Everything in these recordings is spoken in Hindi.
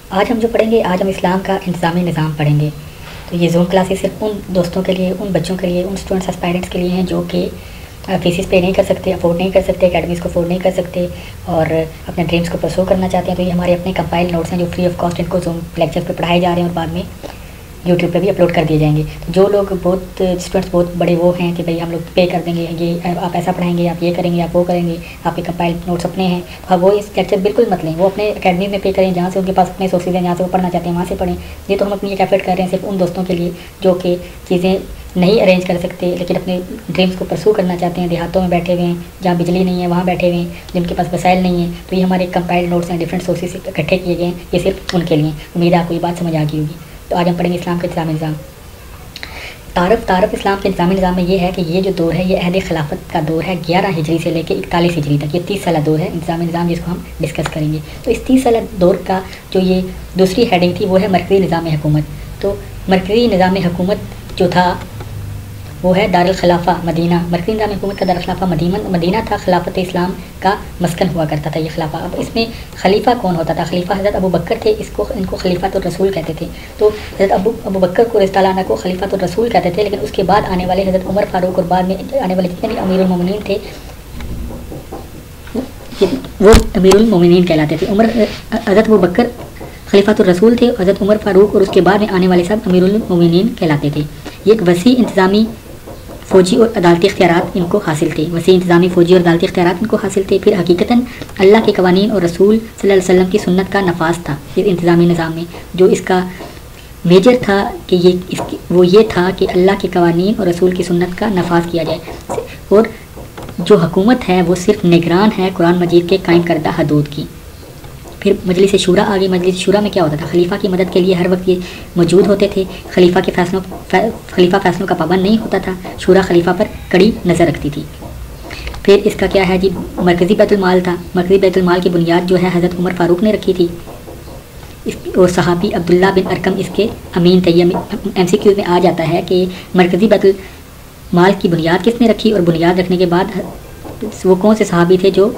आज हम जो पढ़ेंगे, आज हम इस्लाम का इंतज़ामी निज़ाम पढ़ेंगे। तो ये जूम क्लासेस सिर्फ उन दोस्तों के लिए, उन बच्चों के लिए, उन स्टूडेंट्स एस्पायरेंट्स के लिए हैं जो कि फीसिस पे नहीं कर सकते, अफोर्ड नहीं कर सकते, अकेडमीज़ को अफोर्ड नहीं कर सकते और अपने ड्रीम्स को परसू करना चाहते हैं। तो ये हमारे अपने कंपाइल नोट्स हैं जो फ्री ऑफ कॉस्ट इनको जूम लेक्चर्स पे पढ़ाए जा रहे हैं और बाद में यूट्यूब पे भी अपलोड कर दिए जाएंगे। तो जो लोग बहुत स्टूडेंट्स बहुत बड़े वो हैं कि भाई हम लोग पे कर देंगे, ये आप ऐसा पढ़ाएंगे, आप ये करेंगे, आप वो करेंगे, आपके कंपाइल नोट्स अपने हैं, तो अब वो इस लेक्चर बिल्कुल मत लें। वो अपने अकेडमी में पे करें जहाँ से उनके पास अपने सोर्सेज हैं, जहाँ से वो पढ़ना चाहते हैं वहाँ से पढ़ें। ये तो हम अपनी एक एफर्ट कर रहे हैं सिर्फ उन दोस्तों के लिए जो कि चीज़ें नहीं अरेंज कर सकते लेकिन अपने ड्रीम्स को परसू करना चाहते हैं, देहातों में बैठे हुए हैं, जहाँ बिजली नहीं है वहाँ बैठे हुए हैं, जिनके पास वसाइल नहीं है। तो ये हमारे कंपाइल्ड नोट्स हैं, डिफरेंट सोर्सेज से इकट्ठे किए गए हैं, ये सिर्फ उनके लिए। उम्मीद है आपको ये बात समझ आ गई होगी। तो आज हम पढ़ेंगे इस्लाम का इंतज़ामी निज़ाम। तारफ़ इस्लाम के इंतज़ामी निज़ाम में ये है कि ये जो दौर है ये अहद खिलाफत का दौर है, 11 हिजरी से लेकर 41 हिजरी तक। ये 30 साल दौर है इंतज़ामी निज़ाम जिसको हम डिस्कस करेंगे। तो इस 30 साल दौर का जो ये दूसरी हेडिंग थी वो है मरकज़ी निज़ाम हुकूमत। तो मरकज़ी निज़ाम हुकूमत जो था वो है दारुल खिलाफा मदीना। मरकज़ी निज़ाम हुकूमत का दारुल खिलाफा मदीना था, खिलाफत इस्लाम का मस्कन हुआ करता था ये खिलाफा। अब इसमें खलीफा कौन होता था? खलीफा हज़रत अबू बकर थे, इनको खलीफातुर रसूल कहते थे। तो हज़रत अबू बकर को रज़ियल्लाहु अन्हु को खलीफातुर रसूल कहते थे, लेकिन उसके बाद आने वाले हज़रत उमर फारूक और बाद में आने वाले जितने भी अमीरुल मोमिनीन थे वो अमीरुल मोमिनीन कहलाते थे। हज़रत अबू बकर खलीफातुर रसूल थे, हज़रत उमर फारूक और उसके बाद में आने वाले सब अमीरुल मोमिनीन कहलाते थे। ये एक वसी इंतज़ामी फ़ौजी और अदालती इख्तियारात इनको हासिल थे, वसी इंतज़ामी फ़ौजी और अदालती इख्तियारात इनको हासिल थे। फिर हकीकतन अल्लाह के कवानीन और रसूल सल्लल्लाहु अलैहि वसल्लम की सुन्नत का नफाज था इस इंतज़ामी निज़ाम में। जो इसका मेजर था कि ये था कि अल्लाह के कवानीन और रसूल की सुन्नत का नफाज किया जाए और जो हुकूमत है वो सिर्फ निगरान है कुरान मजीद के कायम करदा हदूद की। फिर मजलिस शूरा आ गई। मजलिस शूरा में क्या होता था? खलीफा की मदद के लिए हर वक्त ये मौजूद होते थे। खलीफा फैसलों का पाबंद नहीं होता था। शूरा खलीफा पर कड़ी नज़र रखती थी। फिर इसका क्या है जी, मरकज़ी बैतुल माल था। मरकज़ी बैतुल माल की बुनियाद जो है हज़रत उमर फारूक ने रखी थी और सहाबी अब्दुल्ला बिन अरकम इसके अमीन थे। MCQ में आ जाता है कि मरकज़ी बैतुल माल की बुनियाद किसने रखी और बुनियाद रखने के बाद वो कौन से सहाबी थे जो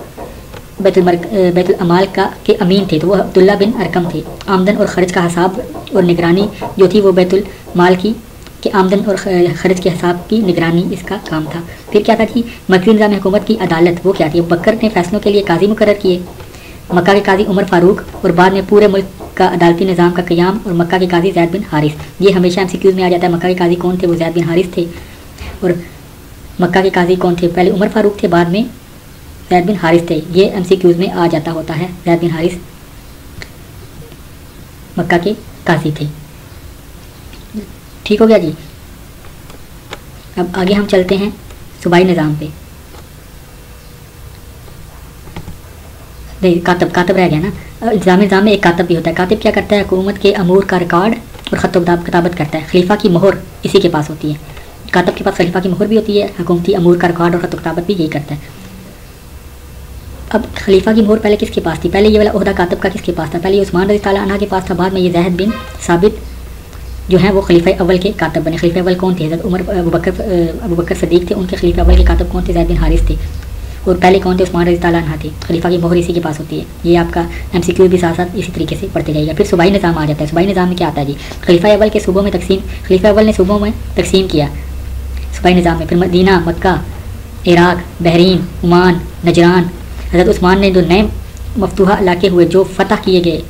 बैतुल अमाल के अमीन थे? तो वो अब्दुल्ला बिन अरकम थे। आमदन और ख़र्च का हिसाब और निगरानी जो थी वो बैतुल माल के आमदन और ख़र्च के हिसाब की निगरानी इसका काम था। फिर क्या था जी, मरकज़ी निज़ाम हुकूमत की अदालत वो क्या थी? बकर ने फ़ैसलों के लिए काजी मुकर्रर किए। मक्का के काजी उमर फारूक और बाद में पूरे मुल्क का अदालती निज़ाम का क़याम और मक्का के काजी ज़ैद बिन हारिस। ये हमेशा MCQ में आ जाता है। मक्का के काजी कौन थे? वो ज़ैद बिन हारिस थे। और मक्का के काजी कौन थे? पहले उमर फारूक थे, बाद में ज़ैद बिन हारिस थे। ये MCQ में आ जाता होता है। ज़ैद बिन हारिस मक्का के काजी थे। ठीक हो गया जी। अब आगे हम चलते हैं सूबाई निज़ाम पे। नहीं, कातब रह गया ना। इंतज़ामी निज़ाम में एक कातब भी होता है। कातिब क्या करता है? हुकूमत के अमूर का रिकॉर्ड और ख़त किताबत करता है। खलीफा की मोहर इसी के पास होती है। कातब के पास खलीफा की मोहर भी होती है, हुकूमती अमूर का रिकॉर्ड और ख़त किताबत भी यही करता है। अब खलीफा की मोहर पहले किसके पास थी? पहले ये वाला ओहदा कातब का किसके पास था? पहले ये उस्मान रज़ियल्लाहु अन्हु के पास था, बाद में ये ज़ैद बिन साबित जो है वो खलीफा अव्वल के कातब बने। खलीफा अव्वल कौन थे? हज़रत उमर अबू बकर सदीक थे, उनके खलीफा अव्वल के कातब कौन थे? ज़ैद बिन हारिस थे। और पहले कौन थे? उस्मान रज़ियल्लाहु अन्हु थे। खलीफा की मोहर इसी के पास होती है। ये आपका MCQ भी साथ साथ इसी तरीके से पढ़ते जाइएगा। फिर सूबाई निज़ाम आ जाता है। सूबाई निज़ाम में क्या आता है जी? खलीफा अव्वल के सूबों में तकसीम, खलीफा अव्वल ने सूबों में तकसीम किया सूबाई निज़ाम में। फिर मदीना, मक्का, इराक़, बहरीन, ओमान, नजरान। हज़रत उस्मान ने जो नए मफतूहा इलाके हुए जो फ़तह किए गए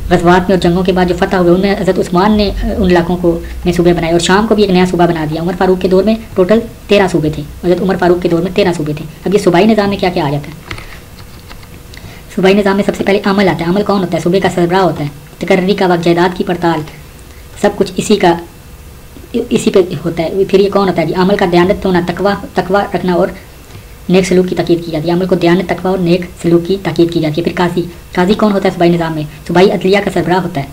ग़ज़वात में और जंगों के बाद जो फ़तह हुए उनमें हज़रत उस्मान ने उन इलाकों को में सूबे बनाए और शाम को भी एक नया सूबा बना दिया। उमर फारूक के दौर में टोटल 13 सूबे थे। हज़रत उमर फारूक के दौर में 13 सूबे थे। अब ये सूबाई निज़ाम में क्या क्या आ जाता है? सूबाई निज़ाम में सबसे पहले अमल आता है। अमल कौन होता है? सूबे का सरबराह होता है। तकर्री का वक्त, जायदाद की पड़ताल, सब कुछ इसी पे होता है। फिर ये कौन होता है जी? अमल का दयानत होना, तकवा रखना और नेक सलूक की ताकीद की जाती है। अमल को दयानत, तकवा और नेक सलूक की ताकीद की जाती है। फिर काजी कौन होता है सूबाई निज़ाम में? सूबाई अदलिया का सरबराह होता है।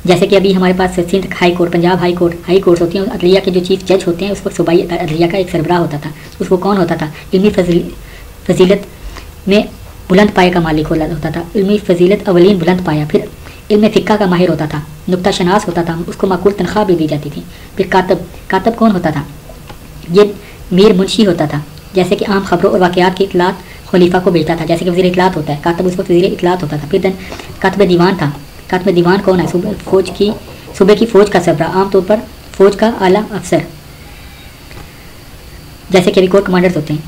जैसे कि अभी हमारे पास Sindh high court, Punjab high courts होती हैं, उस अदलिया के जो चीफ जज होते हैं उस वक्त सूबाई अदलिया का एक सरबराह होता था। उसको कौन होता था? इल्मी फजीलत में बुलंद पाए का मालिक होता था। इल्मी फजीलत अवलीन बुलंद पाया। फिर इल्म फ़िक़्ह का माहिर होता था, नुक्ता शनास होता था, उसको माकूल तनख्वाह भी दी जाती थी। फिर कातब कौन होता था? ये मीर मुंशी होता था। जैसे कि आम खबरों और वाक़यात की इतलात खलीफा को भेजता था, जैसे कि वज़ीर इतलात होता है, कातब उस वक्त वज़ीर इतलात होता था। फिर कातब दीवान था, कातिब दीवान कौन है? सूबे की फ़ौज का सरबरा, आमतौर पर फ़ौज का आला अफसर, जैसे कि अभी कोर कमांडर्स होते हैं,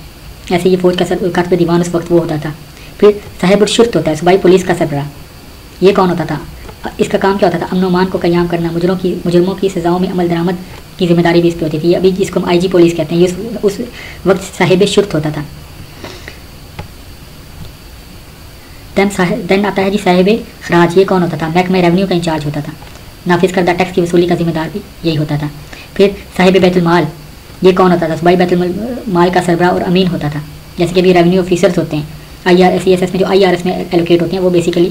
ऐसे ये फ़ौज का कातिब दीवान उस वक्त वो होता था। फिर साहिब शुर्त होता है, सूबाई पुलिस का सरबरा, ये कौन होता था? इसका काम क्या होता था? अमन अमान को क़याम करना, मुजरमों की सज़ाओं में अमल दरामद की जिम्मेदारी भी इस पर होती थी। अभी जिसको हम IG पुलिस कहते हैं, ये उस वक्त साहिब शुर्त होता था। देन आता है जी साहिब खराज, ये कौन होता था? महकमे रेवेन्यू का इंचार्ज होता था, नाफिज करदा टैक्स की वसूली का जिम्मेदार भी यही होता था। फिर साहिब बैतुल माल, ये कौन होता था? सूबाई बैतुल माल का सरबरा और अमीन होता था। जैसे कि अभी रेवेन्यू ऑफिसर्स होते हैं CSS में, जो IRS में एलोकेट होते हैं, वो बेसिकली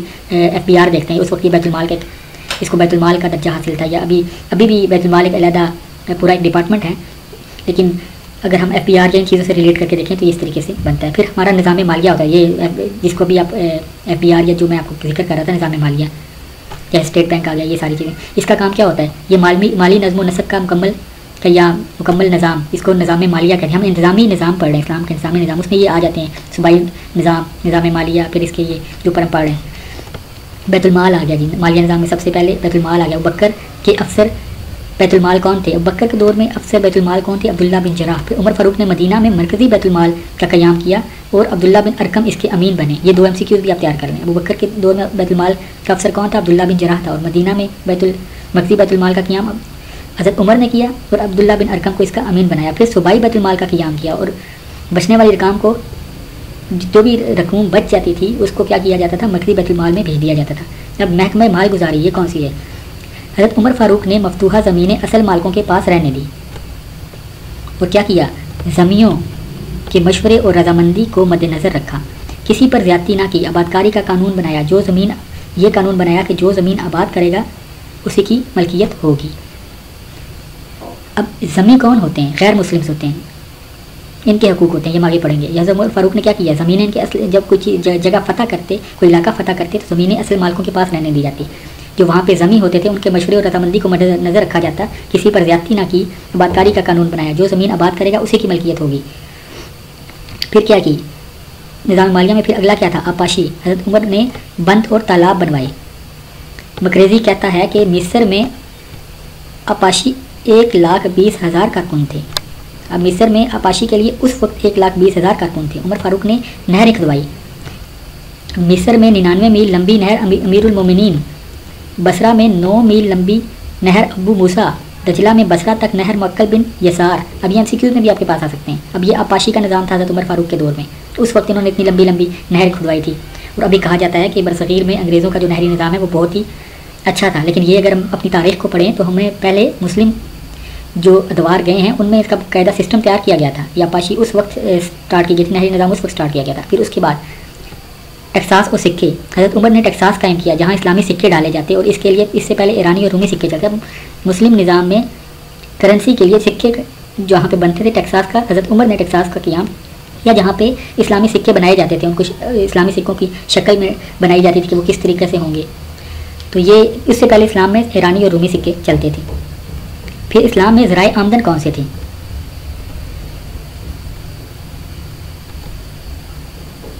FBR देखते हैं। उस वक्त ये बैतुल माल इसको बैतुल माल का दर्जा हासिल था, या अभी भी बैतुल माल एक अलहदा पूरा एक डिपार्टमेंट है, लेकिन अगर हम FBR या इन चीज़ों से रिलेट करके देखें तो इस तरीके से बनता है। फिर हमारा निज़ाम मालिया होता है, ये जिसको भी आप FBR या जो मैं आपको जिक्र कर रहा था निज़ाम मालिया, जैसे स्टेट बैंक आ गया, ये सारी चीज़ें, इसका काम क्या होता है? ये माली नज़्म नसक का मुकम्मल निज़ाम, इसको निज़ाम मालिया कहते हैं। हम इंतज़ामी निज़ाम पढ़ रहे हैं, इस्लाम का इंतज़ामी निज़ाम, उसमें ये आ जाते हैं सूबाई निज़ाम मालिया, फिर इसके ये जो ऊपर हम पढ़ रहे हैं बैतुल माल आ गया जी। मालिया निज़ाम में सबसे पहले बैतुल माल आ गया। बकर के अफसर बैतुल माल कौन थे? बकर के दौर में अफसर बैतुल माल कौन थे? अब्दुल्ला बिन जराह। फिर उमर फ़ारूक ने मदीना में मरकज़ी बैतुल माल का क़याम किया और अब्दुल्ला बिन अरकम इसके अमीन बने। ये 2 MCQs भी आप तैयार कर लें। अबू बकर के दौर में बैतुल माल का अफसर कौन था? अब्दुल्ला बिन जराह था, और मदीना में मरकज़ी बैतुल माल का क़याम हज़रत उमर ने किया और अब्दुल्ला बिन अरकम को इसका अमीन बनाया। फिर सूबाई बैतुल माल का क़याम किया और बचने वाली रकाम को, जो भी रकूम बच जाती थी, उसको क्या किया जाता था? मरकज़ी बैतुल माल में भेज दिया जाता था। अब महकमा माल गुजारी ये कौन सी है? हज़रत उमर फ़ारूक ने मफतूहा ज़मीनें असल मालिकों के पास रहने दी और क्या किया? ज़मीयों के मशवरे और रजामंदी को मद्देनज़र रखा, किसी पर ज़्यादती ना की, आबादकारी का कानून बनाया, ये कानून बनाया कि जो ज़मीन आबाद करेगा उसी की मलकियत होगी। अब ज़मी कौन होते हैं? गैर मुस्लिम्स होते हैं, इनके हकूक़ होते हैं, ये हम आगे पढ़ेंगे। हज़रत उमर फ़ारूक ने क्या किया? ज़मीनें इनके असल, जब कोई जगह फ़तह करते, कोई इलाका फ़तह करते, तो ज़मीनें असल मालिकों के पास रहने दी जाती। जो वहाँ पे ज़मी होते थे उनके मशवरे और रजामंदी को मद्देनज़र रखा जाता, किसी पर ज़्यादती ना की, आबादकारी का कानून बनाया, जो ज़मीन आबाद करेगा उसी की मलकियत होगी। फिर क्या की? निज़ाम मालिया में फिर अगला क्या था? आपाशी। हज़रत उमर ने बंद और तालाब बनवाए। मकरेज़ी कहता है कि मिस्र में आपाशी 1,20,000 कारकुन थे। अब मिस्र में आपाशी के लिए उस वक्त 1,20,000 कारकुन थे। उमर फ़ारूक ने नहरें खुदवाई। मिस्र में 99 मील लंबी नहर अमीरुल मोमिनीन, बसरा में 9 मील लंबी नहर अबू मूसा, दजला में बसरा तक नहर मुअक्कल बिन यसार। अब ये MCQs में भी आपके पास आ सकते हैं। अब ये आपाशी का निज़ाम था हज़रत उमर फ़ारूक के दौर में, उस वक्त इन्होंने इतनी लंबी लंबी नहर खुदवाई थी। और अभी कहा जाता है कि बरसग़ीर में अंग्रेज़ों का जो नहरी निज़ाम है वो बहुत ही अच्छा था, लेकिन ये अगर हम अपनी तारीख़ को पढ़ें तो हमें पहले मुस्लिम जो अदवार गए हैं उनमें इसका कायदा सिस्टम तैयार किया गया था। या आपाशी उस वक्त स्टार्ट की गई थी, नहरी निज़ाम उस वक्त स्टार्ट किया गया था। फिर उसके बाद टेक्सास और सिक्के, हज़रत उमर ने टेक्सास कायम किया जहाँ इस्लामी सिक्के डाले जाते, और इसके लिए इससे पहले ईरानी और रूमी सिक्के चलते। मुस्लिम निज़ाम में करेंसी के लिए सिक्के जहाँ पे बनते थे टेक्सास का, हज़रत उमर ने टेक्सास का क़याम, या जहाँ पे इस्लामी सिक्के बनाए जाते थे उनको इस्लामी सिक्कों की शक्ल में बनाई जाती थी कि वो किस तरीके से होंगे। तो ये इससे पहले इस्लाम में ईरानी और रूमी सिक्के चलते थे। फिर इस्लाम में ज़राए आमदन कौन से थे?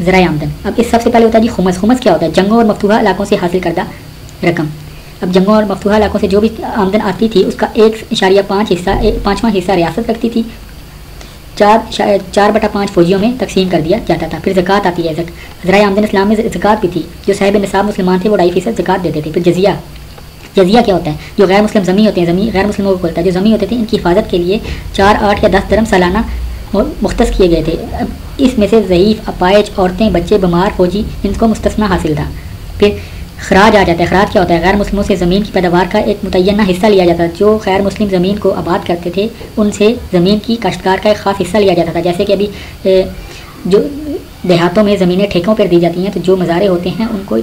ज़राए आमदन। अब इस सबसे पहले होता है जी खुमस। खुमस क्या होता है? जंगों और मफतूहा इलाकों से हासिल करदा रकम। अब जंगों और मफतूहा इलाकों से जो भी आमदन आती थी उसका 1.5 हिस्सा, 5वां हिस्सा रियासत रखती थी, 4/5 फौजियों में तकसीम कर दिया जाता था। फिर ज़कात आती है। ज़राए आमदन इस्लाम में ज़कात भी थी। जो साहिब निसाब मुसलमान थे वो 2.5% ज़कात देते थे। फिर जजिया। जजिया क्या होता है? जो गैर मुस्लिम ज़मी होते हैं, ज़मी गैर मुस्लिमों को बोलता है, जो ज़मी होते थे इनकी हिफाजत के लिए 4, 8 या 10 दरम सालाना मुख्तस किए गए थे। अब इसमें से ज़ईफ़, अपाइज, औरतें, बच्चे, बीमार, फौजी, इनको मुस्तस्ना हासिल था। फिर खराज आ जाता है। खराज क्या होता है? गैर मुस्लिमों से ज़मीन की पैदावार का एक मुतय्यना हिस्सा लिया जाता है। जो गैर मुस्लिम ज़मीन को आबाद करते थे उनसे ज़मीन की काश्तकार का एक ख़ास हिस्सा लिया जाता था। जैसे कि अभी जो देहातों में ज़मीनें ठेकों पर दी जाती हैं, तो जो मज़ारे होते हैं उनको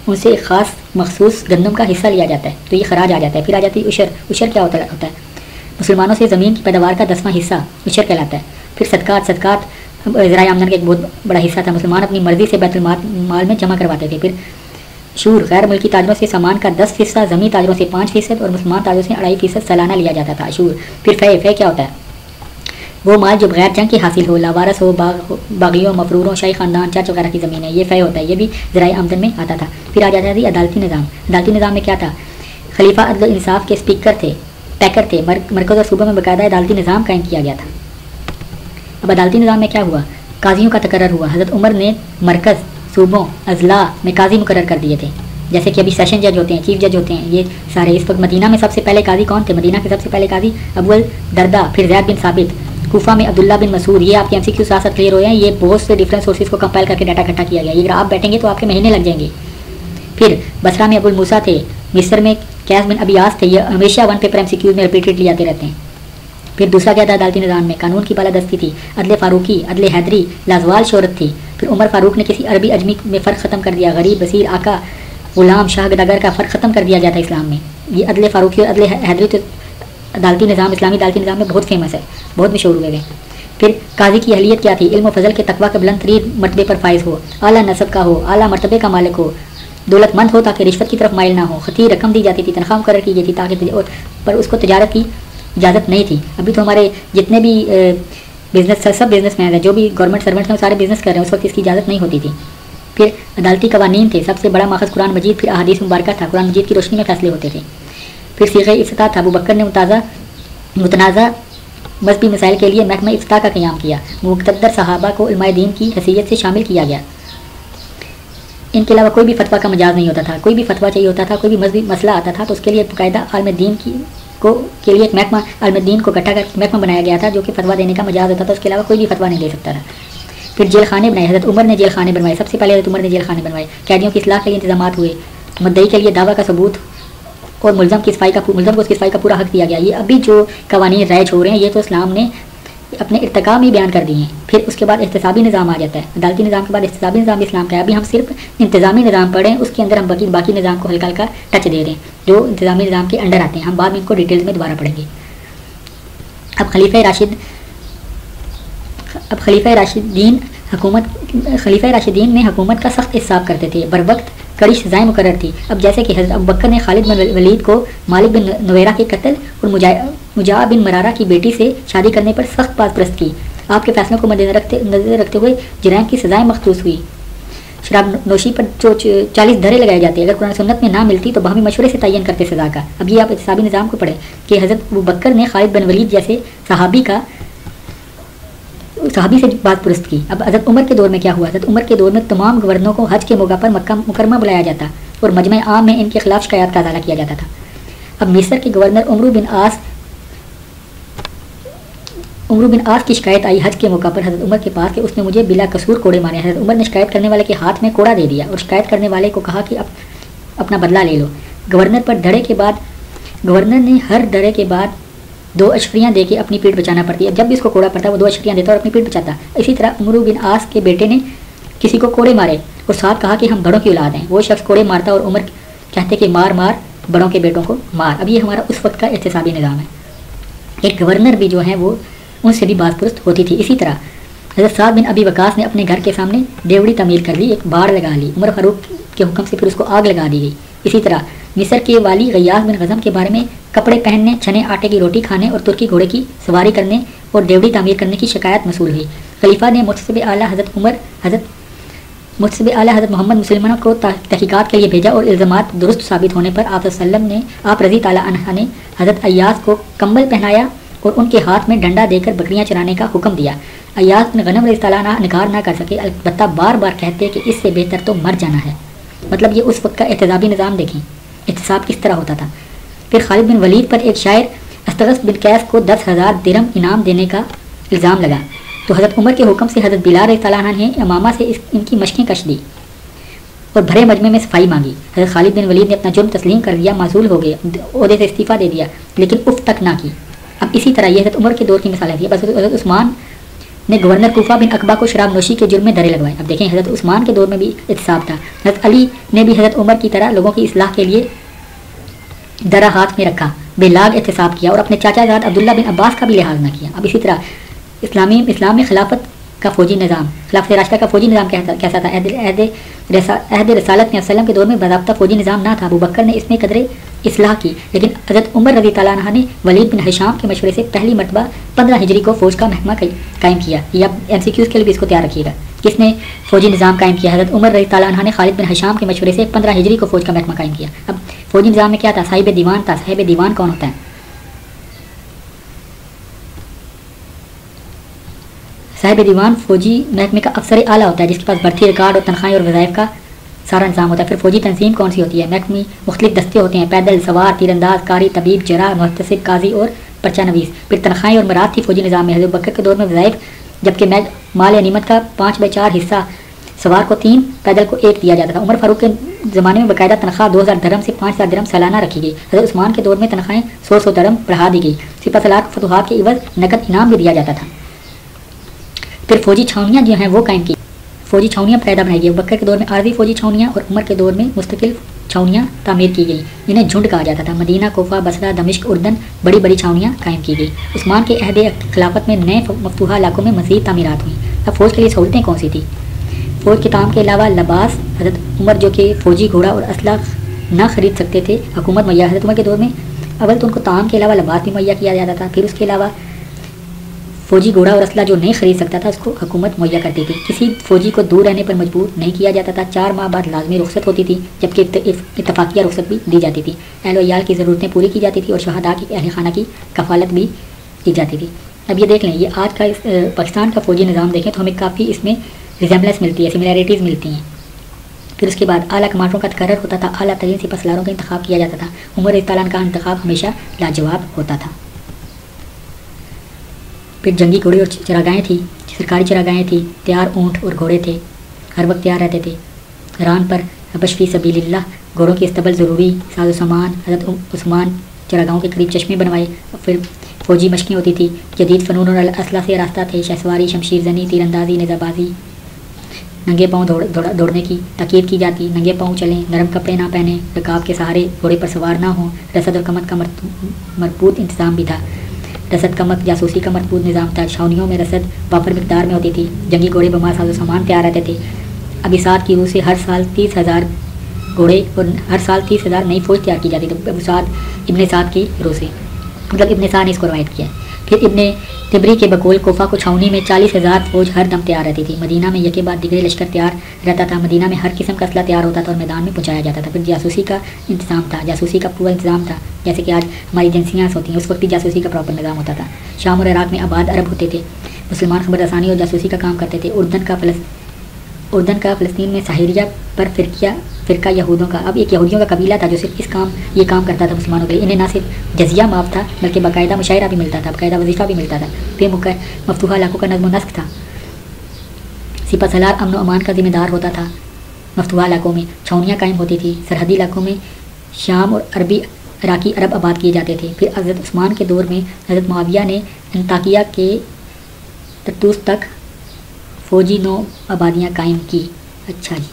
उनसे एक ख़ास मखसूस गंदम का हिस्सा लिया जाता है, तो ये खराज आ जाता है। फिर आ जाती है उशर। उशर क्या होता है? मुसलमानों से ज़मीन की पैदावार का 10वां हिस्सा उशर कहलाता है। फिर सदकात। सदकात ज़राए आमदन का एक बहुत बड़ा हिस्सा था। मुसलमान अपनी मर्ज़ी से बैतुल माल में जमा करवाते थे। फिर शूर, गैर मुल्की ताजरों से सामान का 10%, ज़मी ताजरों से 5% और मुसलमान ताजरों से 2.5% सालाना लिया जाता था शूर। फिर फ़े क्या होता है? वो माल जो बगैर जंग के हासिल हो, लावारस हो, बागियों, मफरूरों, शाही ख़ानदान, चर्च वगैरह की ज़मीन है, ये फ़ै होता है, ये भी ज़राए आमदन में आता था। फिर आ जाता थी अदालती निज़ाम। अदालती निज़ाम में क्या था? खलीफा अदल इंसाफ के स्पीकर थे, पैकर थे। मरकज़ और सूबों में बाकायदा अदालती निज़ाम कायम किया गया था। अब अदालती निज़ाम में क्या हुआ? काजियों का तकर्रर हुआ। हज़रत उमर ने मरकज़, सूबों, अजला में काजी मुकर्रर कर दिए थे। जैसे कि अभी सेशन जज होते हैं, चीफ जज होते हैं, ये सारे। इस वक्त मदीना में सबसे पहले काजी कौन थे? मदीना के सबसे पहले काजी अबुल दरदा, फिर ज़ैद बिन साबित, कूफा में अब्दुल्ला बिन मसूद। ये आपके MCQ साथ क्लियर हो हैं। ये बहुत से डिफरेंट सोर्सेज को कंपाइल करके डाटा इकट्ठा किया गया। ये अगर आप बैठेंगे तो आपके महीने लग जाएंगे। फिर बसरा में अबुल मूसा थे, मिस्र में कैस बिन अबियास थे। ये हमेशा वन पेपर MCQ में रिपीटेडली आते रहते हैं। फिर दूसरा क्या था अदालती निज़ाम में? कानून की बालादस्ती थी। अदल फ़ारूकी, अदल हैदरी, लाजवाल शोहरत थी। फिर उमर फ़ारूक ने किसी अरबी अजमी में फ़र्क ख़त्म कर दिया। गरीब, बसीर, आका, गुलाम, शाह, गदागर का फ़र्क ख़त्म कर दिया गया था इस्लाम में। ये अदल फ़ारूकी और अदल हैदरी तो अदालती निज़ाम, इस्लामी अदालती निज़ाम में बहुत फेमस है, बहुत मशहूर हुए। फिर काजी की अहलियत क्या थी? इल्म फ़ज़ल के तकवा के बुलंद तरीन मरतबे पर फाइज हो, आला नसब का हो, आला मरतबे का मालिक हो, दौलतमंद हो ताकि रिश्वत की तरफ माइल ना हो। खतीर रकम दी जाती थी, तनख्वाह मुकर्रर की गई थी ताकि, पर उसको तजारत की इजाज़त नहीं थी। अभी तो हमारे जितने भी बिज़नेस, सब बिज़नेस मैन हैं, जो भी गवर्नमेंट सर्वेंट हैं, सारे बिज़नेस कर रहे हैं। उस वक्त इसकी इजाज़त नहीं होती थी। फिर अदालती कवानीन थे। सबसे बड़ा माखज़ कुरान मजीद, फिर अहादीस मुबारका था। कुरान मजीद की रोशनी में फैसले होते थे। फिर सीग़े इफ्तिताह था। अबू बकर ने मुतनाज़ा मज़हबी मसाइल के लिए महकमा इफ्तिताह का क़याम किया। मुक़्तदर सहाबा को उलमाए दीन की हैसियत से शामिल किया गया। इनके अलावा कोई भी फतवा का मजाज नहीं होता था। कोई भी फतवा चाहिए होता था, कोई भी मज़हबी मसला आता था तो उसके लिए बाकायदा आलम दीन के लिए एक महकमा, आलम दीन को इकट्ठा कर महकमा बनाया गया था जो कि फतवा देने का मजाज होता था। उसके अलावा कोई भी फतवा नहीं दे सकता था। फिर जेल खाने बनाए। हज़रत उमर ने जेल खाने बनवाए। सबसे पहले हज़रत उमर ने जेल खाने बनवाए। कैदियों की इस्लाह के लिए इंतजाम हुए। मुद्दई के लिए दावा का सबूत और मुलज़म को उसकी सफाई का पूरा हक दिया गया। ये अभी जो कवानीन राइज हो रहे हैं ये तो इस्लाम ने अपने इर्तिका में बयान कर दिए हैं। फिर उसके बाद एहतसाबी निज़ाम आ जाता है। अदालती निज़ाम के बाद एहतसाबी निज़ाम इस्लाम का है। अभी हम सिर्फ इंतज़ामी निज़ाम पढ़ रहे हैं, उसके अंदर हम बाकी निज़ाम को हल्का हल्का टच दे रहे हैं जो इंतज़ामी निज़ाम के अंडर आते हैं। हम बाद में इनको डिटेल्स में दोबारा पढ़ेंगे। अब खलीफा राशिदीन में हुकूमत का सख्त हिसाब करते थे। बर वक्त कड़ी सजाएँ मुकर्रर थी। अब जैसे कि हज़रत अबू बकर ने खालिद बिन वलीद को मालिक बिन नुवैरा के कत्ल और मुजाह बिन मरारा की बेटी से शादी करने पर सख्त बाज़प्रस्त की। आपके फैसलों को नज़र रखते हुए जराइम की सजाएँ मखसूस हुई। शराब नोशी पर जो 40 धरे लगाए जाते, अगर कुरान सुन्नत में ना मिलती तो बाहमी मशवरे से तयन करते सज़ा का। अब ये आप इस्लामी निज़ाम को पढ़ें कि हज़रत अबू बकर ने खालिद बिन वलीद जैसे सहाबी से बात पुरस्त की। अब हज़रत उमर के दौर में क्या हुआ? हज़रत उमर के दौर में तमाम गवर्नरों को हज के मौका पर मक्का मुकरमा बुलाया जाता और मजमे आम में इनके खिलाफ शिकायत का अदाला किया जाता था। अब मिस्र के गवर्नर उमर बिन आस की शिकायत आई हज के मौका पर हज़रत उमर के पास कि उसने मुझे बिला कसूर कोड़े मारे। हज़रत उमर ने शिकायत करने वाले के हाथ में कोड़ा दे दिया और शिकायत करने वाले को कहा कि अपना बदला ले लो। गवर्नर ने हर धड़े के बाद 2 अशरियाँ दे के अपनी पीठ बचाना पड़ती है। जब भी इसको कोड़ा पड़ता है वो 2 अशरियाँ देता और अपनी पीठ बचाता। इसी तरह उमर बिन आस के बेटे ने किसी को कोड़े मारे और साथ कहा कि हम बड़ों की औलाद हैं। वो शख्स कोड़े मारता और उमर कहते कि मार मार बड़ों के बेटों को मार। अब ये हमारा उस वक्त का एहतसाबी निज़ाम है। एक गवर्नर भी जो है वो उनसे भी बातपुरस्त होती थी। इसी तरह हज़रत साद बिन अबी वकास ने अपने घर के सामने देवड़ी तमीर कर ली, एक बाड़ लगा ली। उमर फारूक के हुक्म से फिर उसको आग लगा दी गई। इसी तरह मिस्र के वाली गयास बिन गज़म के बारे में कपड़े पहनने, छने आटे की रोटी खाने और तुर्की घोड़े की सवारी करने और देवड़ी तामीर करने की शिकायत मसूल हुई। खलीफा ने मुतसब आला हज़रत मोहम्मद मुसलमानों को तहकीकात के लिए भेजा और इल्ज़ामात दुरुस्त साबित होने पर आप रज़ी ताला अन्हा ने हज़रत अय्यास को कंबल पहनाया और उनके हाथ में डंडा देकर बकरियां चराने का हुक्म दिया। अय्यास बिन गनम रज़ी ताला अन्हा इनकार ना कर सके, अलबत्ता बार बार कहते कि इससे बेहतर तो मर जाना है। मतलब ये उस वक्त का एहतसाबी निज़ाम देखें, एहतसाब किस तरह होता था। फिर खालिद बिन वलीद पर एक शायर अस्तगस बिन कैस को 10,000 दिरहम इनाम देने का इल्ज़ाम लगा तो हज़रत उमर के हुक्म से हज़रत बिलाल रज़ी ताला अन्हु ने इमामा से इनकी मशकें कश दी और भरे मजमे में सफाई मांगी। हज़रत खालिद बिन वलीद ने अपना जुर्म तस्लीम कर लिया, मासूल हो गए, ओहदे से इस्तीफ़ा दे दिया, लेकिन उफ तक ना की। अब इसी तरह ये हज़रत उमर के दौर की मिसालें थी। बस हज़रत उस्मान ने गवर्नर कूफा बिन अकबा को शराब नोशी के जुर्म में धरे लगवाए। अब देखें हज़रत उस्मान के दौर में भी एहतसाब था। हज़रत अली ने भी हज़रत उमर की तरह लोगों की इस्लाह के लिए दरा हाथ में रखा, बेलाग एहतसाब किया और अपने चाचा जाद अब्दुल्ला बिन अब्बास का भी लिहाज न किया। अब इसी तरह इस्लाम में खिलाफत का फ़ौजी निज़ाम, खिलाफत राशिदा का फ़ौजी निज़ाम कैसा था? अहद रसालत में वसल्लम के दौर में बाज़ाब्ता फ़ौजी निज़ाम ना था। अबू बकर ने इसमें कदरे इसलाह की, लेकिन हज़रत उमर रज़ी ताला अन्हा ने वलीद बिन हिशाम के मशवरे से पहली मरतबा 15 हिजरी को फ़ौज का महकमा कायम किया। या MCQs के लिए भी इसको तैयार रखिएगा। किसने फ़ौजी निज़ाम कायम किया? हज़रत उमर रज़ी ताला अन्हा ने खालिद बिन हिशाम के मशवरे से 15 हिजरी को फ़ौज का महकमा कायम किया। अब फ़ौजी निज़ाम में क्या था? साहिब दीवान था। साहिब दीवान कौन होता है? साहिब दीवान फ़ौजी महकमे का अफसर आला होता है, जिसके पास भर्ती रिकॉर्ड और तनख्वाहें और वज़ाइफ का सारा इंतजाम होता है। फिर फ़ौजी तंजीम कौन सी होती है? महकमी मुख्तलिफ दस्ते होते हैं, पैदल, सवार, तीरंदाज, कारी, तबीब, जरा, मुहतसिब, काजी और पर्चा नवीस। फिर तनख्वाहें और मराद थी फ़ौजी निज़ाम में। हज़रत बकर के दौर में वज़ाइफ, जबकि माल अनीमत का 5/4 हिस्सा सवार को 3, पैदल को 1 दिया जाता था। उमर फारूक के ज़माने में बाकायदा तनख्वाह 2000 दरम से 5000 दरम सालाना रखी गई। हज़रत उस्मान के दौर में तनख्वाहें 100 दरम बढ़ा दी गई। सिपहसालार को फतुहात के इवज़ नकद इनाम भी दिया जाता था। फिर फ़ौजी छावनियाँ जो हैं वो कायम की। फ़ौजी छावनियाँ पैदा बनाई गई। बकर के दौर में आरजी फ़ौजी छावनियाँ और उमर के दौर में मुस्तकिल छावनियाँ तामीर की गई, जिन्हें झुंड कहा जाता था। मदीना, कोफा, बसरा, दमिश्क, उर्दन बड़ी बड़ी छावनियाँ कायम की गई। उस्मान के अहद खिलाफत में नए मफ्तूहा इलाकों में मज़ीद तामीरात हुई। अब फ़ौज के लिए सहूलतें कौन सी थी? फ़ौज के काम के अलावा लिबास, हज़रत उमर जो कि फ़ौजी घोड़ा और असला न खरीद सकते थे, हुकूमत मुहैया। हज़रत उमर के दौर में अव्वल तो उनको ताम के अलावा लिबास भी मुहैया किया जाता था। फिर उसके अलावा फ़ौजी घोड़ा और असला जो नहीं खरीद सकता था उसको हुकूमत मुहैया करती थी। किसी फ़ौजी को दूर रहने पर मजबूर नहीं किया जाता था। 4 माह बाद लाजमी रुख्सत होती थी, जबकि इत्तफाकिया रुख्सत भी दी जाती थी। अहल वयाल की ज़रूरतें पूरी की जाती थी और शहदा की अहल खाना की कफ़ालत भी की जाती थी। अब ये देख लें, ये आज का पाकिस्तान का फ़ौजी निज़ाम देखें तो हमें काफ़ी इसमें रिजेम्बलेंस मिलती है, सिमिलैरिटीज़ मिलती हैं। फिर उसके बाद आला कमांडरों का तकर्रर होता था। आला तरीन सिपहसालारों का इंतखाब किया जाता था। उमर रज़ी ताला अन्हा का इंतखाब हमेशा लाजवाब होता था। फिर जंगी घोड़े और चरागाहें थी, सरकारी चरागाहें थी। तैयार ऊँट और घोड़े थे, हर वक्त तैयार रहते थे। रान पर बशफी सबीलिल्लाह घोड़ों की इस्तबल ज़रूरी साजो सामान। हज़रत उस्मान चरागाहों के करीब चश्मे बनवाए। फिर फ़ौजी मशक़ें होती थी। जदीद फ़नून और असला से रास्ता थे। शहसवारी, शमशीर जनी, तीरंदाजी, निज़ाबाजी। नंगे पाँव दौड़ने की ताकीद की जाती। नंगे पाँव चलें, नरम कपड़े ना पहने, रकाब के सहारे घोड़े पर सवार ना हों। रसद और कमत का मरबूत इंतज़ाम भी था। रसद कमत जासूसी का मरबूत निज़ाम था। छावनियों में रसद वाफर मिकदार में होती थी। जंगी घोड़े बमार साजो सामान तैयार रहते थे। अभी साद की रूह से हर साल 30,000 घोड़े और हर साल 30,000 नई फ़ौज तैयार की जाती थी। अबू साद इब्ने साद की रूह से, मतलब इब्ने साद ने इसको रवायत किया। फिर इब्ने तिबरी के बकौल कोफा को छावनी में 40,000 फ़ौज हर दम तैयार रहती थी। मदीना में यके बाद दिगरे लश्कर तैयार रहता था। मदीना में हर किस्म का असला तैयार होता था और मैदान में पहुँचाया जाता था। फिर जासूसी का इंतज़ाम था। जासूसी का पूरा इंतज़ाम था, जैसे कि आज हमारी एजेंसियाँ होती हैं, उस वक्त जासूसी का प्रॉपर निज़ाम होता था। शाम और इराक़ में आबाद अरब होते थे, मुसलमान खबर रसानी और जासूसी का काम करते थे। उर्दन का फ़लस्तीन में साहिरिया पर फ़िरका यहूदियों का। अब एक यहूदियों का कबीला था जो सिर्फ ये काम करता था मुसलमानों के लिए। इन्हें ना सिर्फ जजिया माफ़ था, बल्कि बाकायदा मुशायरा भी मिलता था, बाकायदा वजीफ़ा भी मिलता था। फिर मफ्तूहा इलाकों का नज़्म नस्क था। सिपहसालार अमन व अमान का ज़िम्मेदार होता था। मफ्तूहा इलाकों में छावनियाँ कायम होती थी। सरहदी इलाकों में शाम और इराकी अरब आबाद किए जाते थे। फिर हज़रत उस्मान के दौर में हज़रत मुआविया ने अंताकिया के तर्तूस तक फ़ौजी नौ आबादियाँ कायम की। अच्छा जी,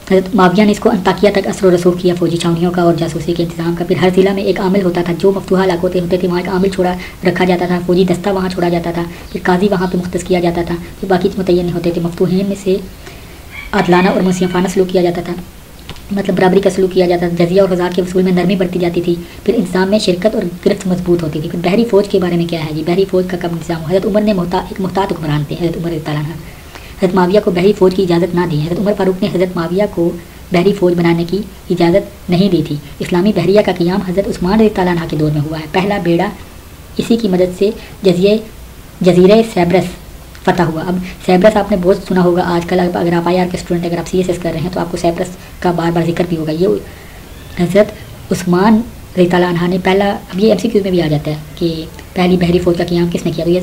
हज़रत मुआविया ने इसको अंताकिया तक असर रसूख किया फ़ौजी छावनियों का और जासूसी के इंतज़ाम का। फिर हर ज़िला में एक आमिल होता था। जो मफ्तूहा इलाकों होते थे वहाँ एक आमिल छोड़ा रखा जाता था। फ़ौजी दस्ता वहाँ छोड़ा जाता था। फिर काजी वहाँ पे मुख्तस किया जाता था। फिर बाकी मुतय्यन नहीं होते थे। मफ्तूहीन में से आदलाना और मुंसिफाना सलूक किया जाता था, मतलब बराबरी का सलूक किया जाता था। जजिया और ग़ज़ा के वसूल में नरमी बरती जाती थी। फिर इंतज़ाम में शिरकत और गिरफ्त मजबूत होती थी। फिर बहरी फ़ौज के बारे में क्या है जी? बहरी फ़ौज का कब इंतज़ाम? हज़रत उमर ने एक मुहतात हुक्मरान थे, हज़रत उमर ताला अन्हा। हज़रत मुआविया को बहरी फ़ौज की इजाज़त ना दी। हज़रत उमर फारूक ने हज़रत मुआविया को बहरी फ़ौज बनाने की इजाज़त नहीं दी थी। इस्लामी बहरिया का क़ियाम हज़रत उस्मान रज़ी ताला अन्हा के दौर में हुआ है। पहला बेड़ा इसी की मदद से जज़ीरे सैब्रस फ़तह हुआ। अब सैब्रस आपने बहुत सुना होगा आजकल, अगर आप IR के स्टूडेंट, अगर आप CSS कर रहे हैं तो आपको सैब्रस का बार बार जिक्र भी होगा। ये हज़रत उस्मान रज़ी ताला अन्हा ने पहला, अब ये MCQ में भी आ जाता है कि पहली बहरी फ़ौज का क़ियाम किसने किया, तो ये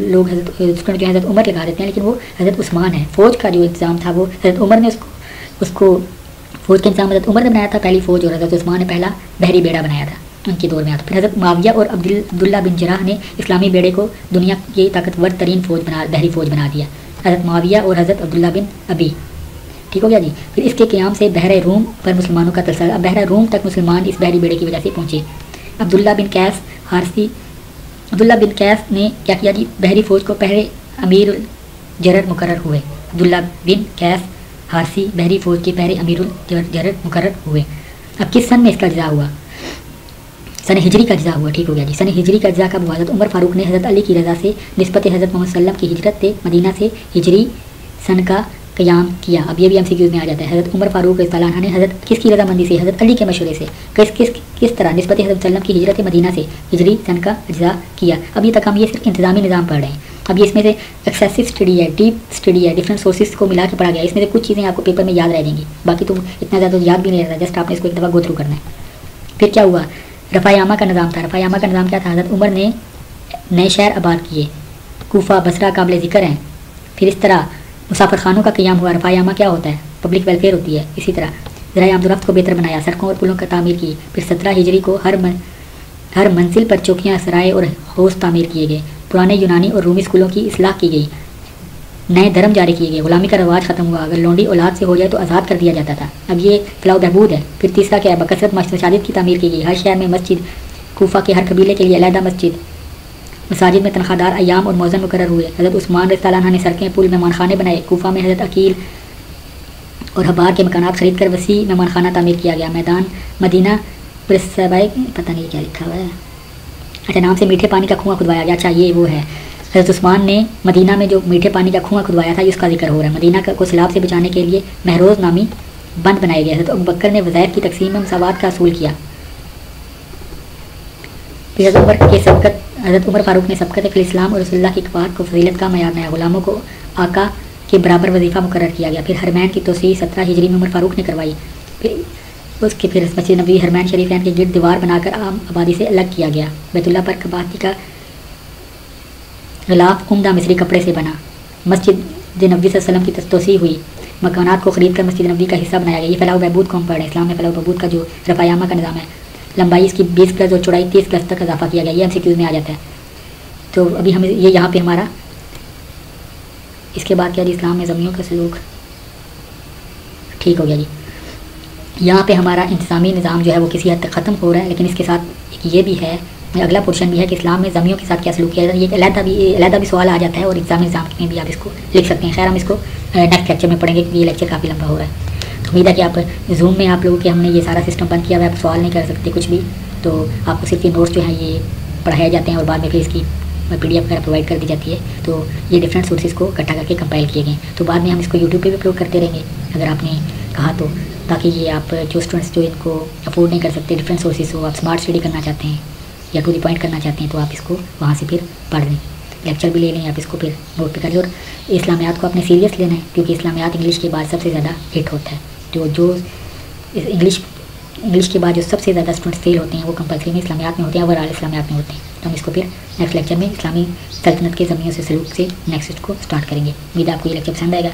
लोग स्टूडेंट जो है हज़रत उमर लिखा देते हैं, लेकिन वो हज़रत उस्मान है। फ़ौज का जो इंतज़ाम था वो हज़रत उमर ने उसको फ़ौज का इंतज़ाम हज़रत उमर ने बनाया था पहली फ़ौज, और हज़रत उस्मान ने पहला बहरी बेड़ा बनाया था उनके दौर में आता। फिर हज़रत मुआविया और अब्दुल्ला बिन जराह ने इस्लामी बेड़े को दुनिया की ताकतवर तरीन बहरी फ़ौज बना दिया। हज़रत मुआविया और हज़रत अब्दुल्ला बिन अबी, ठीक हो गया जी। फिर इसके क़ियाम से बहरे रूम पर मुसलमानों का तसल्सल। अब बहरा रूम तक मुसलमान इस बहरी बेड़े की वजह से पहुँचे। अब्दुल्ला बिन कैस ने क्या किया जी? बहरी फ़ौज को पहले अमीर जरर मुकर्रर हुए। अब्दुल्ला बिन कैस हारसी बहरी फ़ौज के पहले अमीरुल जरर मुकर्रर हुए। अब किस सन में इसका अज्जा हुआ? सन हिजरी का अज्जा हुआ। ठीक हो गया जी। सन हिजरी का अज्जा कब हुआ? हज़रत उमर फ़ारूक ने हज़रत अली की रज़ा से निस्बत हज़रत मोहम्मद सल्लम की हिजरत से मदीना से हिजरी सन का क़याम किया। अब ये भी MCQs में आ जाता है। हज़रत उमर फ़ारूक रज़ियल्लाहु अन्हु ने हज़रत किसकी रज़ामंदी से? हज़रत अली के मशवरे से किस तरह निस्बत हज़रत सल्लम की हिजरत मदीना से हिजरी सन का अज्जा किया। अभी तक हम ये सिर्फ इंतज़ामी निज़ाम पढ़ रहे हैं। अब ये इसमें से एक्सेसिव स्टडी है, डीप स्टडी है, डिफरेंट सोर्सेज को मिला के पढ़ा गया। इसमें से कुछ चीज़ें आपको पेपर में याद रह जाएंगी, बाकी तो इतना ज़्यादा याद भी नहीं रहता, जस्ट आपने इसको एक दफ़ा गो थ्रू करना है। फिर क्या हुआ? रफ़ायामा का निज़ाम था। रफ़ायामा का निज़ाम क्या था? हज़रत उमर ने नए शहर आबाद किए, कूफा बसरा काबिल ज़िक्र हैं। फिर इस तरह मुसाफिर खानों का क़याम हुआ। रफ़ायामा क्या होता है? पब्लिक वेलफेयर होती है। इसी तरह ज़राए आमदोरफ्त को बेहतर बनाया, सड़कों और पुलों का तामीर की। फिर 17 हिजरी को हर मंजिल पर चौकियाँ, सराय और हौज़ तामीर किए गए। पुराने यूनानी और रूमी स्कूलों की इस्लाह की गई। नए धर्म जारी किए गए। गुलामी का रवाज ख़त्म हुआ। अगर लौंडी औलाद से हो जाए तो आज़ाद कर दिया जाता था। अब ये फलाह बहबूद है। फिर तीसरा क्या है? बकसरत मसाजिद की तामीर की गई। हर शहर में मस्जिद, कूफा के हर कबीले के लिए अलहदा मस्जिद। मसाजिद में तनख्वाहदार अय्याम और मौज़न मुकर्रर हुए। हज़रत उस्मान रज़ियल्लाहु अन्हु ने सड़कें, पुल, मेहमान खाने बनाए। कूफा में हज़रत अकील और हबार के मकानात खरीद कर वसी मेहमान खाना तामीर किया गया। मैदान मदीना पर पता नहीं क्या लिखा हुआ है, अच्छा, नाम से मीठे पानी का कुआं खुदवाया गया। अच्छा, ये वो है। हज़रत उस्मान ने मदीना में जो मीठे पानी का कुआं खुदवाया था, इसका जिक्र हो रहा है। मदीना को सैलाब से बचाने के लिए महरोज़ नामी बंद बनाए गए। हज़रत अबू बकर ने वज़ाइफ की तकसीम में मसावात का असूल किया। फिर हज़रत उमर फ़ारूक ने सबक़त फ़िल इस्लाम और रसूलुल्लाह की इत्तबाअत को फजीलत का मयार बनाया। गुलामों को आका के बराबर वजीफ़ा मुकर्रर किया गया। फिर हरमैन की तोसी 17 हिजरी में उमर फ़ारूक ने करवाई। फिर मस्जिद नबी हरमैन शरीफैन के गिर्द दीवार बनाकर आम आबादी से अलग किया गया। बैतुल्लाह पर कबाती का गिलाफ उम्दा मिस्री कपड़े से बना। मस्जिद नबी सल्लल्लाहु अलैहि वसल्लम की तोसी हुई। मकानात को ख़रीद कर मस्जिद नबी का हिस्सा बनाया गया। ये फलाह बहबूद को हम पढ़ रहे हैं। इस्लाम में फलाह बहबूद का जो रफ़ायामा का निज़ाम है, लंबाई इसकी 20 गज़ और चौड़ाई 30 गज़ तक इजाफा किया गया। ये MCQs में आ जाता है। तो अभी हम ये यहाँ पे हमारा, इसके बाद क्या जी? इस्लाम में ज़मीनों का सलूक। ठीक हो गया जी। यहाँ पे हमारा इंतज़ामी निज़ाम जो है वो किसी हद तक ख़त्म हो रहा है, लेकिन इसके साथ एक ये भी है, अगला पोर्शन भी है कि इस्लाम में ज़मीनों के साथ क्या सलूक किया जाता है। ये अलहदा भी सवाल आ जाता है और इंतज़ामी निज़ाम में भी आप इसको लिख सकते हैं। खैर, हम इसको नेक्स्ट लेक्चर में पढ़ेंगे क्योंकि ये लेक्चर काफ़ी लंबा हो रहा है। तो उम्मीद है कि आप जूम में आप लोगों के हमने ये सारा सिस्टम बंद किया हुआ है, आप सवाल नहीं कर सकते कुछ भी, तो आपको सिर्फ ये नोट्स जो हैं ये पढ़ाए जाते हैं और बाद में फिर इसकी PDF वगैरह प्रोवाइड कर दी जाती है। तो ये डिफरेंट सोर्सेज को इकट्ठा करके कंपाइल किए गए। तो बाद में हम इसको YouTube पे भी अपलोड करते रहेंगे अगर आपने कहा तो, ताकि ये आप जो स्टूडेंट्स जो इनको अफोर्ड नहीं कर सकते, डिफरेंट सोर्सेज हो, आप स्मार्ट स्टडी करना चाहते हैं या टू द पॉइंट करना चाहते हैं, तो आप इसको वहाँ से फिर पढ़ लें, लेक्चर भी ले लें, आप इसको फिर नोट पे कर लें। और इस्लामियात को आपने सीरियस लेना है क्योंकि इस्लामियात इंग्लिश के बाद सबसे ज़्यादा हिट होता है। जो इंग्लिश के बाद जो सबसे ज़्यादा स्टूडेंट्स फेल होते हैं वो कंपल्सरी में इस्लामियात में होते हैं, ओवरऑल इस्लामियात में होते हैं। तो हम इसको फिर नेक्स्ट लेक्चर में इस्लामी सल्तनत के ज़मीनों से सलूक से नेक्स्ट को स्टार्ट करेंगे। उम्मीद है आपको ये लेक्चर पसंद आएगा।